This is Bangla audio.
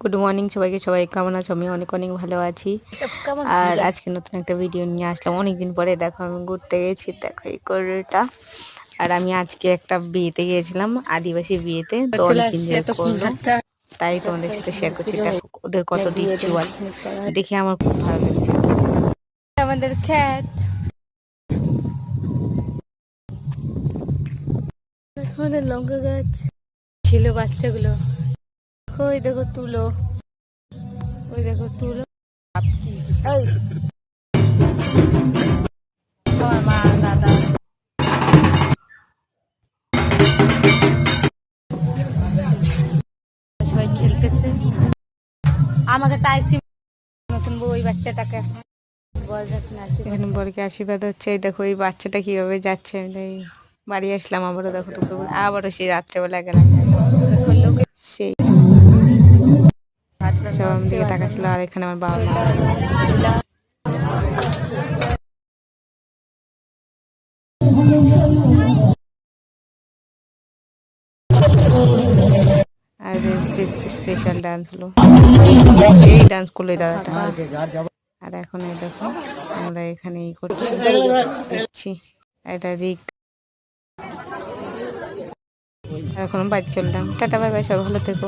গুড মর্নিং সবাইকে। সবাই কেমন আছো? আমি অনেক অনেক ভালো আছি। আর আজকে নতুন একটা ভিডিও নিয়ে আসলাম অনেকদিন পরে। দেখো আমি ঘুরতে গেছি, দেখো এই কোরেটা। আর আমি আজকে একটা বিয়েতে গিয়েছিলাম, আদিবাসী বিয়েতে, তো অনেক এনজয় করলো, তাই তোমাদের সাথে শেয়ার করছি। দেখো ওদের কত রিচুয়াল দেখে আমার খুব ভালো লাগছে। আমাদের খ্যাত আমাদের লঙ্কা গাছ ছিল, বাচ্চাগুলো ওই দেখো তুলো, ওই দেখো তুলো। এই আমার মা দাদা সবাই খেলতেছে। আমাকে টাইসি নতুন বউ ওই বাচ্চাটাকে এখানে বরকে আশীর্বাদ হচ্ছে। এই দেখো এই বাচ্চাটা কিভাবে যাচ্ছে। আমি বাড়ি আসলাম, আবারও দেখো দুপুরবেলা, আবারও সেই রাত্রেবেলা গেলাম, সেই সব আমার দিকে তাকাচ্ছিল। আর এখানে আমার বাবা মা। আর স্পেশাল ডান্স হলো, সেই ডান্স করলো এই দাদাটা। আর এখন এই দেখো আমরা এখানে ই করছি, দেখছি এটা রিক। এখন বাড়ি চললাম, টাটা বাই বাই, সব ভালো থেকো।